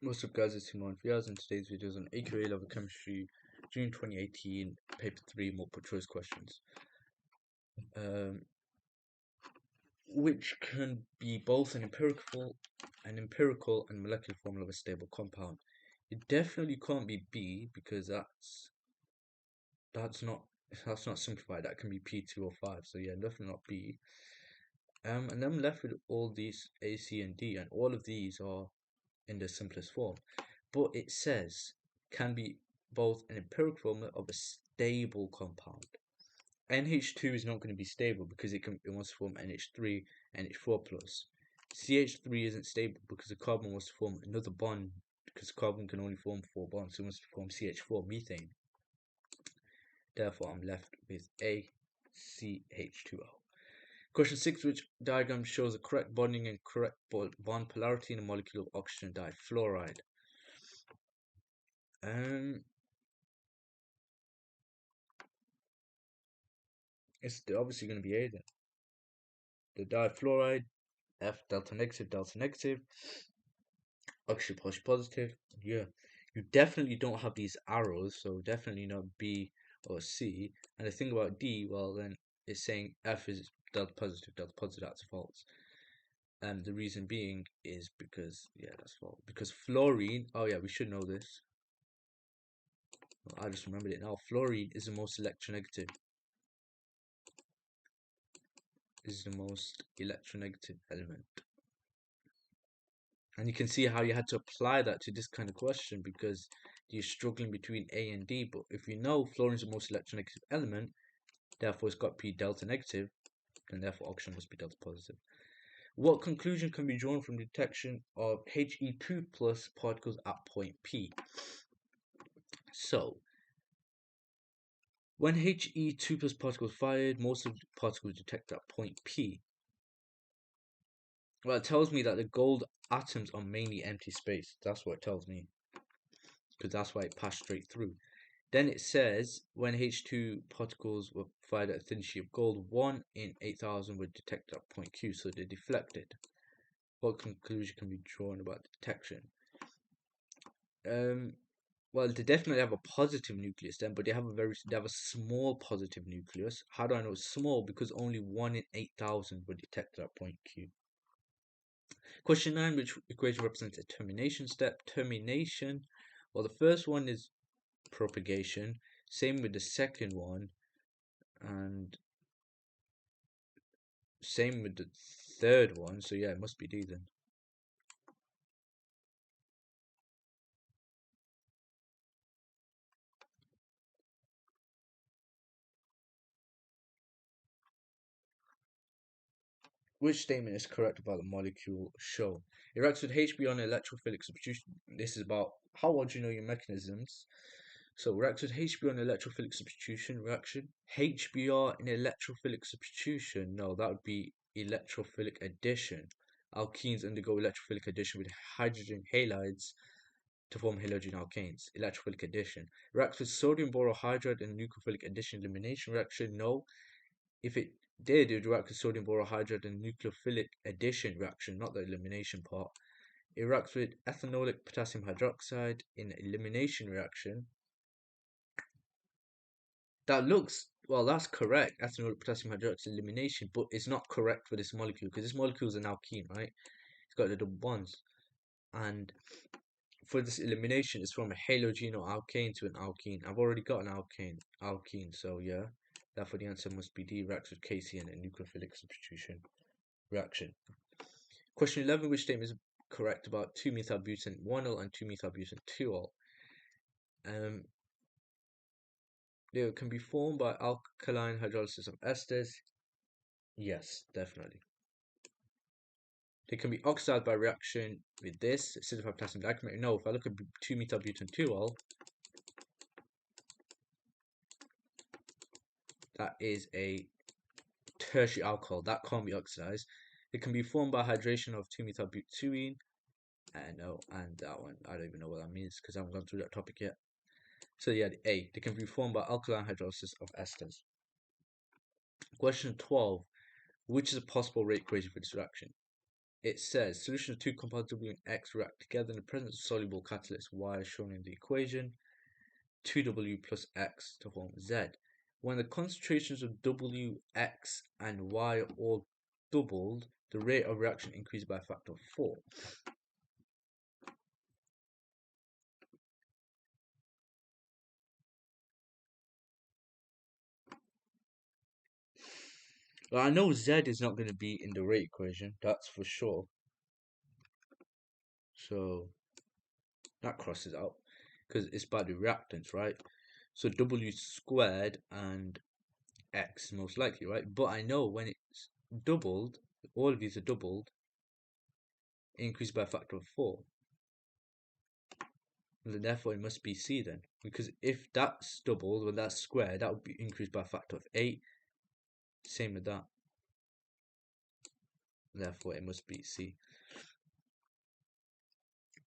What's up guys, it's Simon Fiaz and today's video is on AQA level chemistry, June 2018, paper 3 multiple choice questions. Which can be both an empirical and molecular formula of a stable compound. It definitely can't be B because that's not simplified. That can be P2 or 5. So yeah, definitely not B. And then I'm left with all these A, C, and D, and all of these are in the simplest form. But it says can be both an empirical formula of a stable compound. NH2 is not going to be stable because it wants to form NH3, NH4 plus. CH3 isn't stable because the carbon wants to form another bond because carbon can only form 4 bonds, so it wants to form CH4, methane. Therefore, I'm left with ACH2O. Question 6. Which diagram shows the correct bonding and correct bond polarity in a molecule of oxygen difluoride? It's obviously going to be A then. The difluoride, F delta negative, oxygen positive. Yeah, you definitely don't have these arrows, so definitely not B or C. And the thing about D, well, then it's saying F is delta positive, that's false. And the reason being is because, yeah, that's false. Because fluorine, oh yeah, we should know this. Well, I just remembered it now. Fluorine is the most electronegative. Element. And you can see how you had to apply that to this kind of question because you're struggling between A and D. But if you know fluorine is the most electronegative element, therefore it's got P delta negative, then therefore oxygen must be delta positive. What conclusion can be drawn from the detection of He2 plus particles at point P? So, when He2 plus particles fired, most of the particles detected at point P. Well, it tells me that the gold atoms are mainly empty space. That's what it tells me. Because that's why it passed straight through. Then it says when H2 particles were fired at a thin sheet of gold, 1 in 8,000 were detected at point Q, so they deflected. What conclusion can be drawn about detection? Well, they definitely have a positive nucleus then, but they have a small positive nucleus. How do I know it's small? Because only 1 in 8,000 were detected at point Q. Question 9, which equation represents a termination step? Termination, well, the first one is propagation, same with the second one, and same with the third one, so yeah, it must be D then. Which statement is correct about the molecule show? It reacts with HB on electrophilic substitution. This is about how well do you know your mechanisms. So reacts with HBr on electrophilic substitution reaction. HBr in electrophilic substitution, no, that would be electrophilic addition. Alkenes undergo electrophilic addition with hydrogen halides to form halogen alkanes. Electrophilic addition. Reacts with sodium borohydride in nucleophilic addition elimination reaction, no. If it did, it would react with sodium borohydride in nucleophilic addition reaction, not the elimination part. It reacts with ethanolic potassium hydroxide in elimination reaction. That looks, well, that's correct, ethanol potassium hydroxide elimination, but it's not correct for this molecule because this molecule is an alkene, right? It's got the double bonds. And for this elimination, it's from a halogenoalkane to an alkene. I've already got an alkene, so yeah. Therefore, the answer must be D, reacts with KCN in nucleophilic substitution reaction. Question 11, which statement is correct about 2-methylbutane 1-ol and 2-methylbutane 2-ol? They can be formed by alkaline hydrolysis of esters. Yes, definitely. They can be oxidized by reaction with this, acidified potassium dichromate. No, if I look at 2-methylbutane 2-ol, that is a tertiary alcohol. That can't be oxidized. It can be formed by hydration of 2-methylbutene. No, and that one, I don't even know what that means because I haven't gone through that topic yet. So yeah, A, they can be formed by alkaline hydrolysis of esters. Question 12, which is a possible rate equation for this reaction? it says solution of two compounds W and X react together in the presence of soluble catalyst Y as shown in the equation. 2W plus X to form Z. When the concentrations of W, X, and Y are all doubled, the rate of reaction increases by a factor of 4. Well, I know Z is not going to be in the rate equation, that's for sure. So that crosses out because it's by the reactants, right? So W squared and X most likely, right? But I know when it's doubled, all of these are doubled, it increases by a factor of 4. And then therefore it must be C then. Because if that's doubled, well that's squared, that would be increased by a factor of 8. Same with that. Therefore it must be C.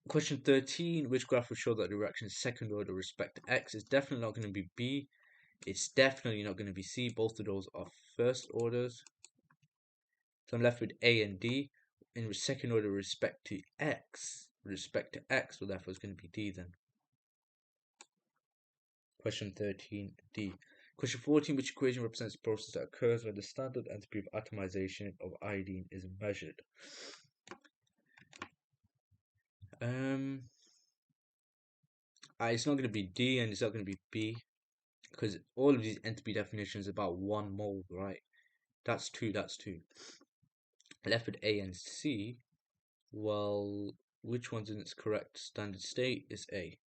Question 13, which graph will show that the reaction is second order with respect to X? It's definitely not going to be B. It's definitely not going to be C. Both of those are first orders. So I'm left with A and D. In second order with respect to X, well therefore it's going to be D then. Question 13D. Question 14, which equation represents the process that occurs when the standard entropy of atomization of iodine is measured? It's not going to be D and it's not going to be B because all of these entropy definitions are about 1 mole, right? That's 2, that's 2. Left with A and C. Well, which one's in its correct standard state is A.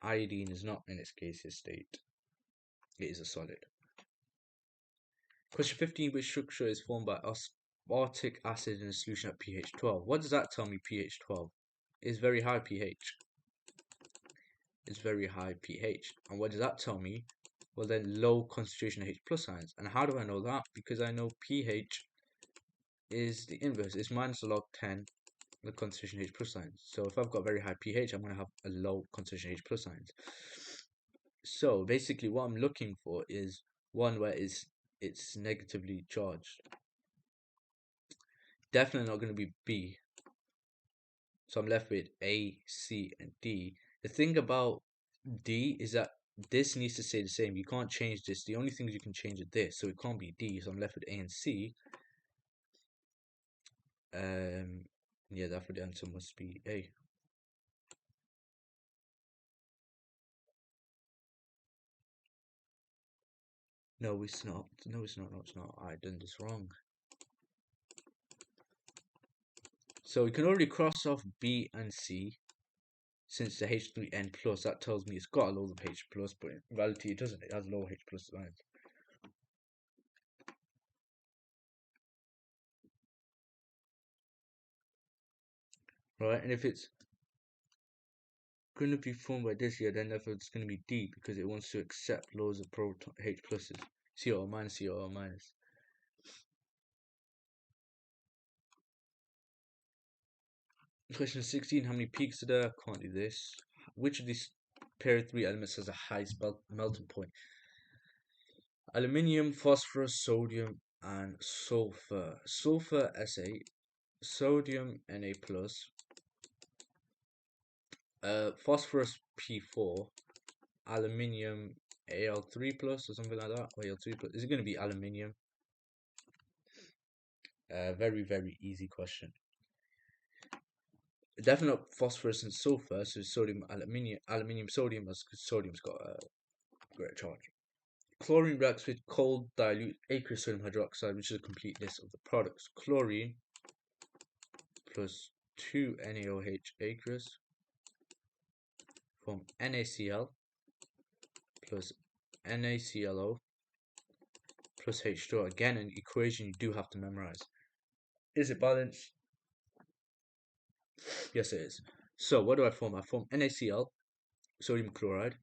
Iodine is not in its gaseous state. It is a solid. Question 15, which structure is formed by aspartic acid in a solution at pH 12? What does that tell me, pH 12? It's very high pH. It's very high pH. And what does that tell me? Well then, low concentration of H plus ions. And how do I know that? Because I know pH is the inverse. It's minus log 10 the concentration H plus ions. So if I've got very high pH, I'm going to have a low concentration H plus ions. So basically what I'm looking for is one where it's negatively charged. Definitely not going to be B. So I'm left with A, C, and D. The thing about D is that this needs to stay the same. You can't change this. The only things you can change is this. So it can't be D. So I'm left with A and C. Yeah, therefore the answer must be A. No, it's not. No, it's not. No, it's not. I done this wrong. So we can already cross off B and C. Since the H3N plus, that tells me it's got a load of H plus, but in reality it doesn't. It has low H plus ions. Right, and if it's going to be formed by this, yeah, then therefore it's going to be D because it wants to accept loads of proton H pluses. COO minus, COO minus. Question 16, how many peaks are there? Can't do this. Which of these pair of 3 elements has a highest melting point? Aluminium, phosphorus, sodium, and sulfur. Sulfur Sa, sodium Na plus, phosphorus P4, aluminium Al3 plus or something like that, or Al2 plus. Is it going to be aluminium? Very, very easy question. Definitely not phosphorus and sulfur, so sodium, aluminium, sodium, because sodium's got a greater charge. Chlorine reacts with cold dilute aqueous sodium hydroxide, which is a complete list of the products. Chlorine plus 2 NaOH aqueous from NaCl plus NaClO plus H2O. Again, an equation you do have to memorize. Is it balanced? Yes, it is. So what do I form? I form NaCl, sodium chloride.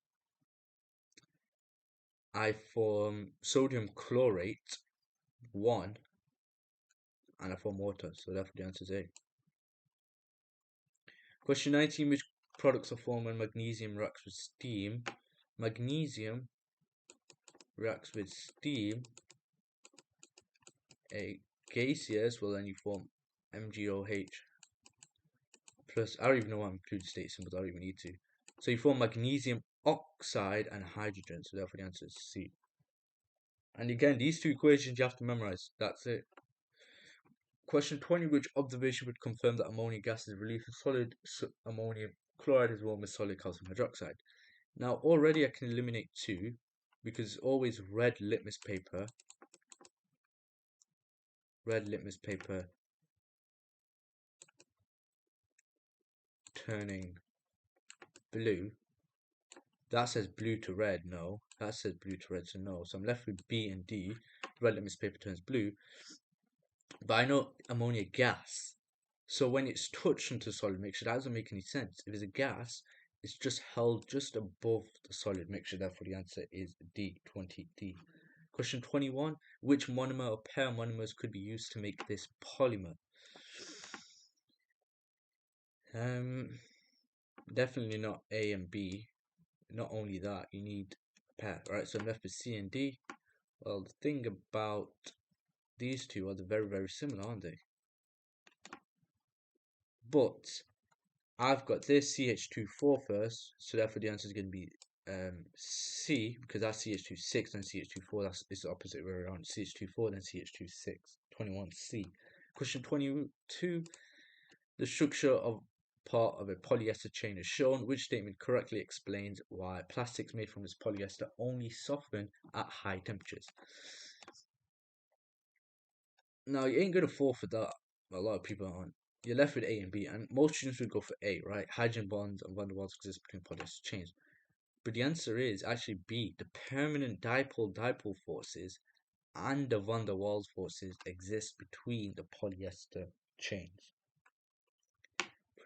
I form sodium chlorate, 1, and I form water. So therefore the answer is A. Question 19, which products are formed when magnesium reacts with steam? Magnesium reacts with steam, a gaseous, well then you form MgOH plus, I don't even know why I'm including state symbols, I don't even need to. So you form magnesium oxide and hydrogen, so therefore the answer is C. And again, these two equations you have to memorize, that's it. Question 20, which observation would confirm that ammonia gas is released from solid ammonium chloride is warm with solid calcium hydroxide? Now already I can eliminate 2, because it's always red litmus paper turning blue. That says blue to red, no. That says blue to red, so no. So I'm left with B and D. Red litmus paper turns blue. But I know ammonia gas. So when it's touched into solid mixture, that doesn't make any sense. If it's a gas, it's just held just above the solid mixture. Therefore, the answer is D, 20D. Question 21. Which monomer or pair of monomers could be used to make this polymer? Definitely not A and B. Not only that, you need a pair, right? So I'm left with C and D. Well, the thing about these two are they're very, very similar, aren't they? But I've got this CH24 first, so therefore the answer is going to be C, because that's CH26 and CH24, that's it's the opposite way around. CH24 then CH26, 21C. Question 22, the structure of part of a polyester chain is shown. Which statement correctly explains why plastics made from this polyester only soften at high temperatures? Now, you ain't going to fall for that. A lot of people aren't. You're left with A and B, and most students would go for A, right? Hydrogen bonds and van der Waals exist between polyester chains. But the answer is actually B. The permanent dipole forces and the van der Waals forces exist between the polyester chains.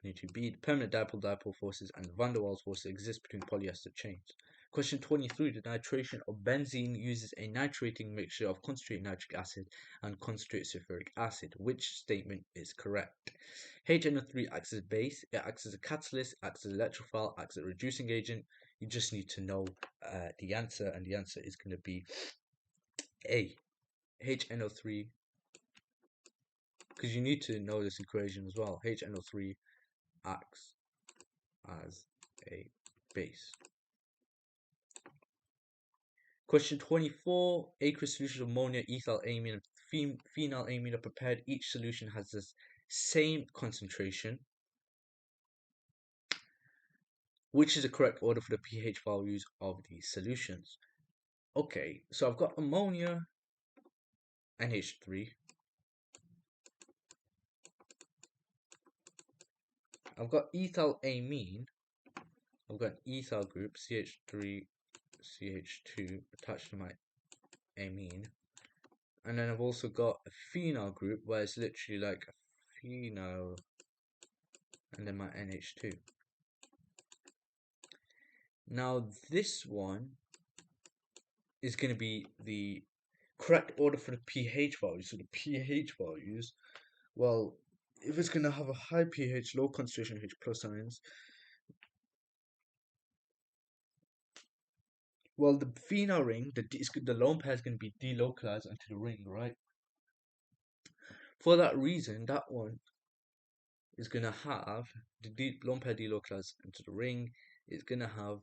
22b. The permanent dipole forces and van der Waals forces exist between polyester chains. Question 23. The nitration of benzene uses a nitrating mixture of concentrated nitric acid and concentrated sulfuric acid. Which statement is correct? HNO3 acts as a base, it acts as a catalyst, acts as an electrophile, acts as a reducing agent. You just need to know the answer, and the answer is going to be A. HNO3, because you need to know this equation as well. HNO3 acts as a base. Question 24. Aqueous solutions of ammonia, ethyl amine, and phenylamine are prepared. Each solution has the same concentration. Which is the correct order for the pH values of these solutions? Okay, so I've got ammonia, NH3. I've got ethyl amine. I've got an ethyl group, CH3, CH2, attached to my amine. And then I've also got a phenyl group where it's literally like a phenyl and then my NH2. Now this one is going to be the correct order for the pH values. So the pH values, well, if it's going to have a high pH, low concentration H plus ions, well, the phenyl ring, the lone pair is going to be delocalized onto the ring, right? For that reason, that one is going to have the lone pair delocalized into the ring. It's going to have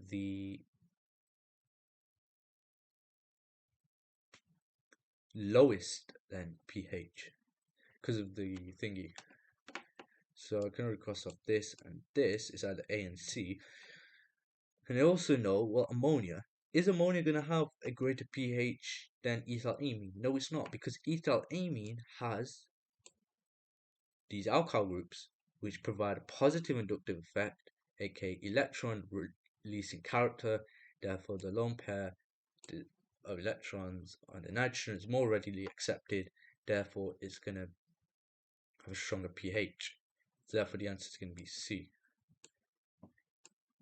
the lowest then pH because of the thingy. So I can already cross off this, and this is either A and C. And I also know, well, ammonia. Is ammonia going to have a greater pH than ethyl amine? No, it's not, because ethyl amine has these alkyl groups which provide a positive inductive effect, aka electron releasing character. Therefore, the lone pair of electrons on the nitrogen is more readily accepted. Therefore, it's going to have a stronger pH. So therefore, the answer is going to be C.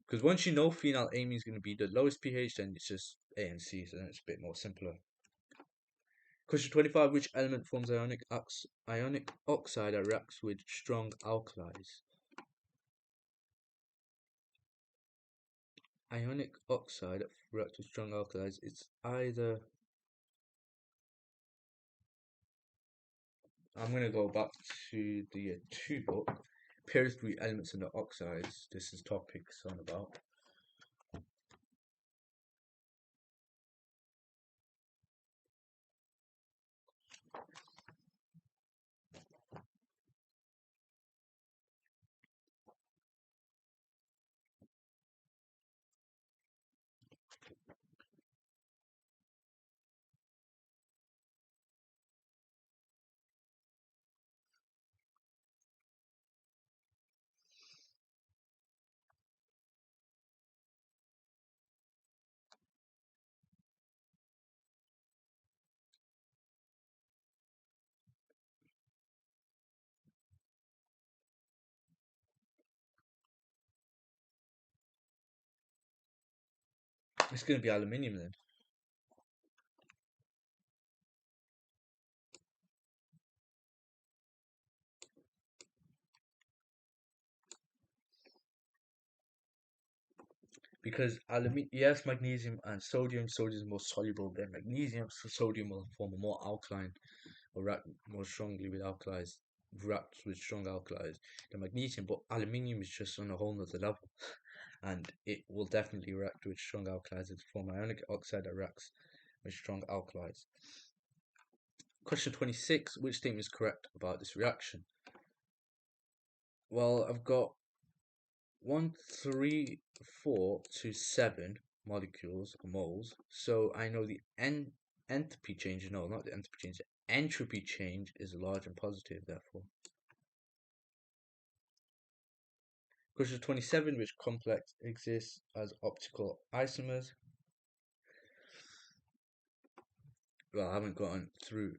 Because once you know phenylamine is going to be the lowest pH, then it's just A and C, so then it's a bit more simpler. Question 25. Which element forms ionic oxide that reacts with strong alkalis? Ionic oxide that reacts with strong alkalis, it's either I'm going to go back to the year 2 book. Period 3 elements in the oxides. This is topics on about. It's going to be aluminium then. Because aluminium, yes, magnesium and sodium. Sodium is more soluble than magnesium, so sodium will form a more alkaline or react more strongly with alkalis, reacts with strong alkalis than magnesium. But aluminium is just on a whole nother level, and it will definitely react with strong alkalis to form ionic oxide that reacts with strong alkalis. Question 26. Which statement is correct about this reaction? Well, I've got 1, 3, 4 to 7 molecules or moles. So I know the enthalpy change, no, not the enthalpy change, the entropy change is large and positive, therefore. Question 27, which complex exists as optical isomers? Well, I haven't gone through,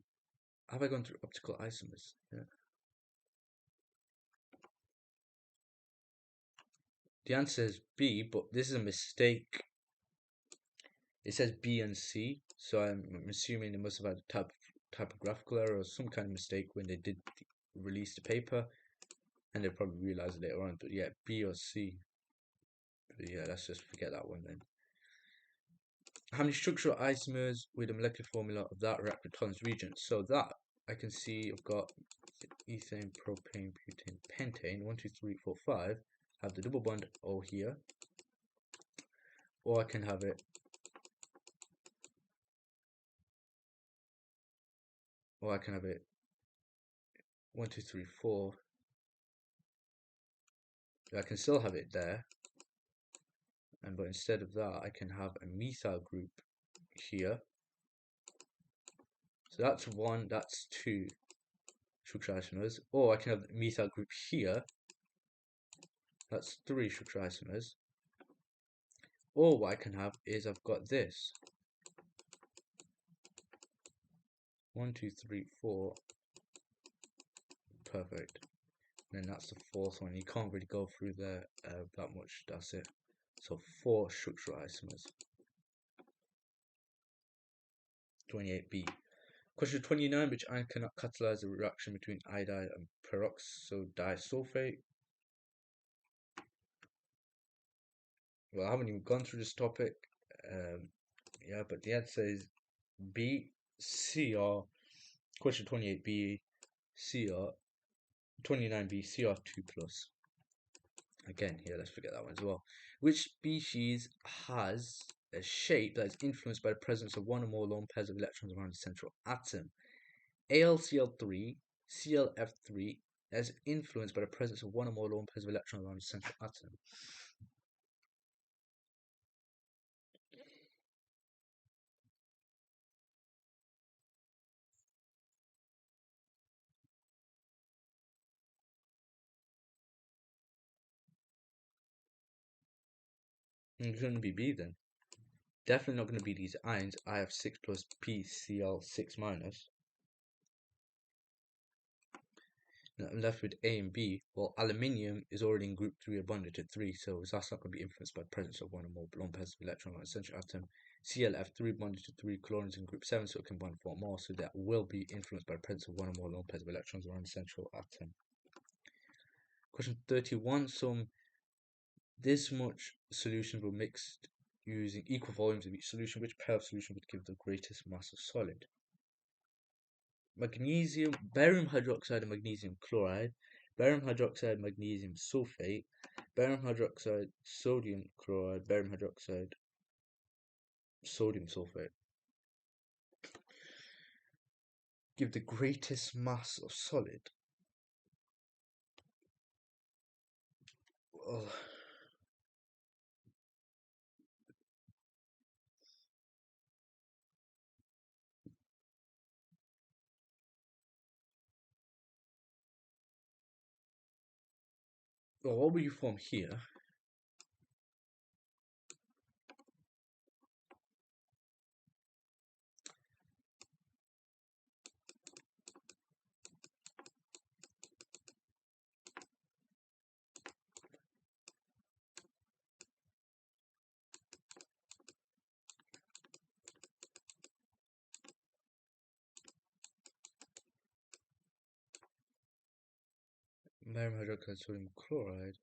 have I gone through optical isomers? Yeah. The answer is B, but this is a mistake. It says B and C, so I'm assuming they must have had a typographical error or some kind of mistake when they did release the paper, and they probably realized it later on. But yeah, B or C. But yeah, let's just forget that one then. How many structural isomers with the molecular formula of that react with tolerance region? So that I can see I've got ethane, propane, butane, pentane. 1, 2, 3, 4, 5. Have the double bond O here, or I can have it. Or I can have it 1, 2, 3, 4. I can still have it there, but instead of that, I can have a methyl group here. So that's 1, that's 2 structural isomers. Or I can have the methyl group here. That's 3 structural isomers. Or what I can have is I've got this. 1, 2, 3, 4. Perfect. And then that's the fourth one. You can't really go through there that much. That's it. So 4 structural isomers. 28b. Question 29. Which ion cannot catalyze the reaction between iodide and peroxide disulfate? Well, I haven't even gone through this topic. Yeah, but the answer is B, Cr. Question 28b, Cr. 29b, Cr2 plus. Again, here, let's forget that one as well. Which species has a shape that is influenced by the presence of one or more lone pairs of electrons around the central atom? AlCl3, ClF3 is influenced by the presence of one or more lone pairs of electrons around the central atom. It's going to be B then. Definitely not going to be these ions. I have 6 plus PCl6 minus. Now I'm left with A and B. Well, aluminium is already in group 3 or bonded to 3, so that's not going to be influenced by the presence of one or more lone pairs of electrons on the central atom. ClF3 bonded to 3, chlorine's in group 7, so it can bond 4 more, so that will be influenced by the presence of one or more lone pairs of electrons around the central atom. Question 31. This much solutions were mixed using equal volumes of each solution. Which pair of solution would give the greatest mass of solid? magnesium, barium hydroxide and magnesium chloride, barium hydroxide, magnesium sulfate, barium hydroxide, sodium chloride, barium hydroxide, sodium sulfate. Give the greatest mass of solid. Oh. Well, what will you form here? Barium hydroxide, sodium chloride.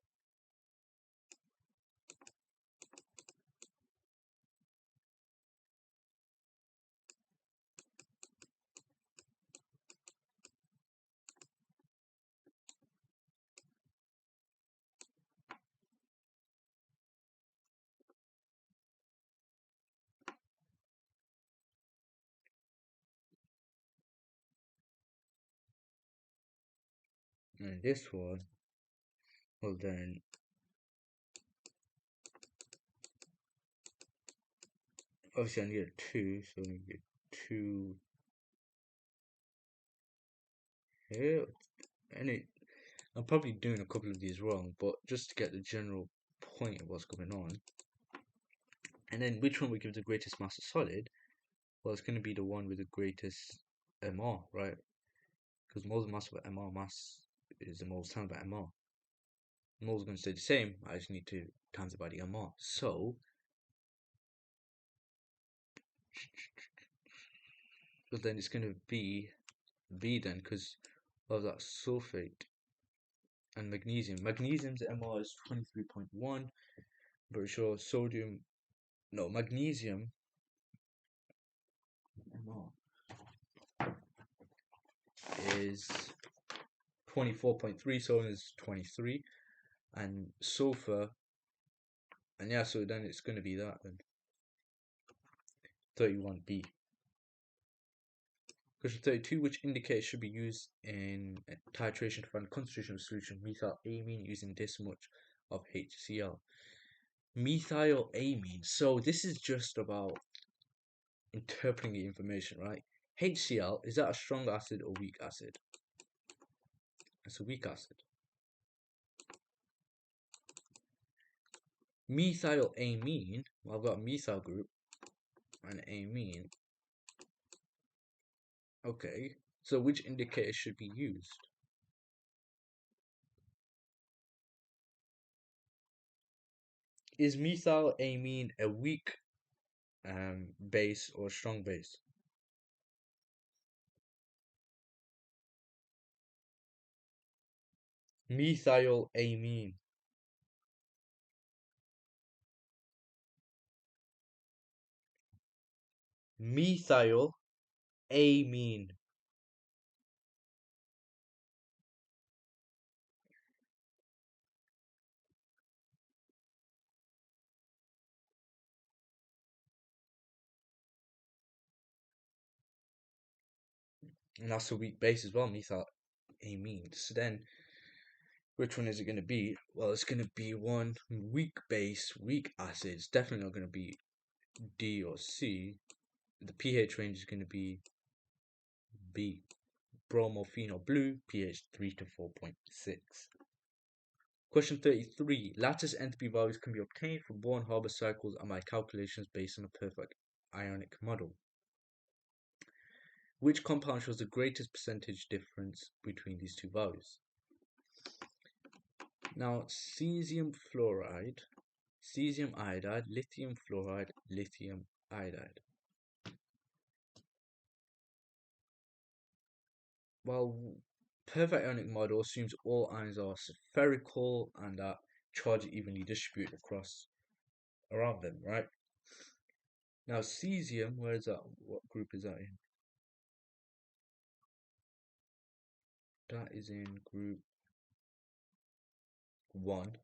And this one, well then, obviously I need a 2, so I need a 2 here. And I'm probably doing a couple of these wrong, but just to get the general point of what's going on. And then which one would give the greatest mass of solid? Well, it's going to be the one with the greatest MR, right? Because moles mass of MR mass is the moles times by MR. Moles are going to stay the same. I just need to times it by the MR. So, but then it's going to be V then, because of that sulfate and magnesium. Magnesium's MR is 23.1. Very sure sodium, no, magnesium MR is 24.3, sodium is 23, and sulfur, and yeah, so then it's going to be that then, 31B. Question 32, which indicator should be used in titration to find concentration of solution methylamine using this much of HCl? Methylamine. So this is just about interpreting the information, right? HCl, is that a strong acid or weak acid? It's a weak acid. Methylamine, well, I've got a methyl group and amine. Okay, so which indicator should be used? Is methylamine a weak base or a strong base? Methylamine. Methylamine. And that's a weak base as well, methylamine. So then, which one is it going to be? Well, it's going to be one weak base, weak acid. It's definitely not going to be D or C. The pH range is going to be B. Bromophenol blue, pH 3 to 4.6. Question 33. Lattice enthalpy values can be obtained from Born-Haber cycles and by calculations based on a perfect ionic model. Which compound shows the greatest percentage difference between these two values? Now, cesium fluoride, cesium iodide, lithium fluoride, lithium iodide. Well, perfect ionic model assumes all ions are spherical and that charge evenly distributed across around them, right? Now, cesium, where is that? What group is that in? that is in group 1.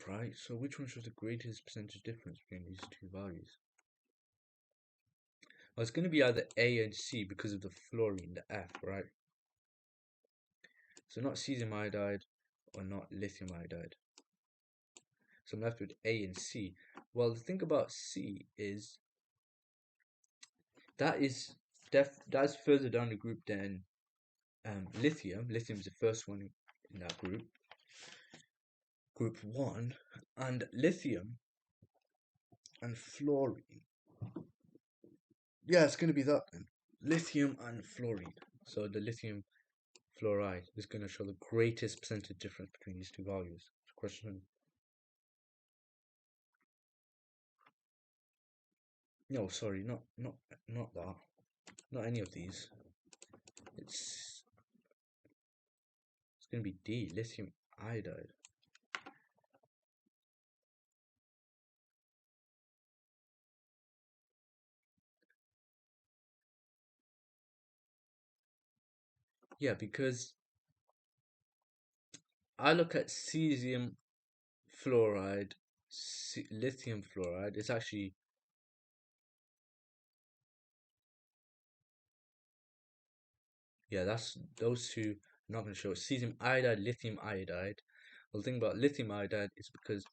Right, so which one shows the greatest percentage difference between these two values? Well, it's going to be either A and C because of the fluorine, the F, right? So not cesium iodide or not lithium iodide. So I'm left with A and C. Well, the thing about C is that's further down the group than lithium. Lithium is the first one in that group 1, and lithium and fluorine. Yeah, it's going to be that then. Lithium and fluorine. So the lithium fluoride is going to show the greatest percentage difference between these two values. Question. No, sorry, not that. Not any of these. It's going to be D, lithium iodide. Yeah, because I look at cesium fluoride, lithium fluoride. It's actually, yeah, that's those two. I'm not going to show cesium iodide, lithium iodide. Well, the thing about lithium iodide is because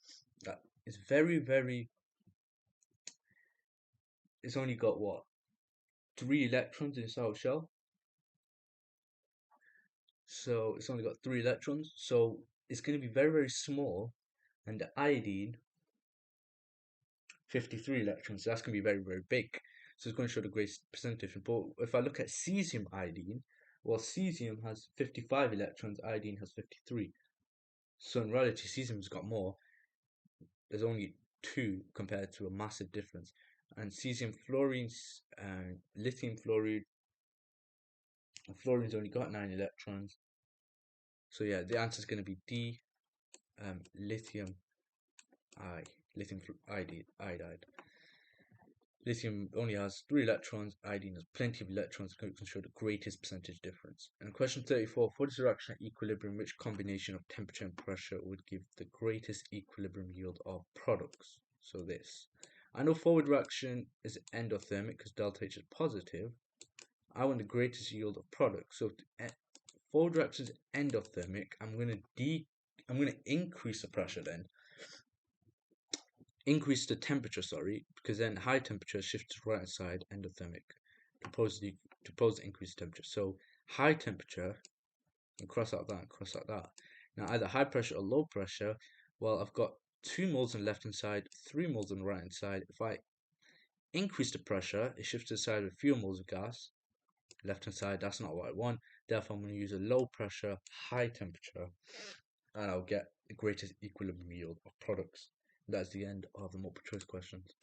that it's very. It's only got what, 3 electrons in its outer shell. So it's only got 3 electrons. So it's going to be very small, and the iodine 53 electrons. So that's going to be very big. So it's going to show the greatest percentage. But if I look at cesium iodine, well, cesium has 55 electrons, iodine has 53. So in reality, cesium's got more. There's only 2 compared to a massive difference. And cesium fluorine's lithium fluoride, fluorine's only got 9 electrons. So yeah, the answer is going to be D, lithium iodide. Lithium only has 3 electrons, iodine has plenty of electrons, can show the greatest percentage difference. And question 34, for this reaction at equilibrium, which combination of temperature and pressure would give the greatest equilibrium yield of products? So this. I know forward reaction is endothermic because delta H is positive. I want the greatest yield of products. So if forward reaction is endothermic, I'm going to increase the pressure then. Increase the temperature, sorry, because then high temperature shifts to right hand side endothermic to pose the increased temperature. So high temperature and cross out that. Now either high pressure or low pressure. Well, I've got 2 moles on the left hand side, 3 moles on the right hand side. If I increase the pressure, it shifts to the side with fewer moles of gas. Left hand side, that's not what I want. Therefore, I'm going to use a low pressure, high temperature, and I'll get the greatest equilibrium yield of products. That's the end of the multiple choice questions.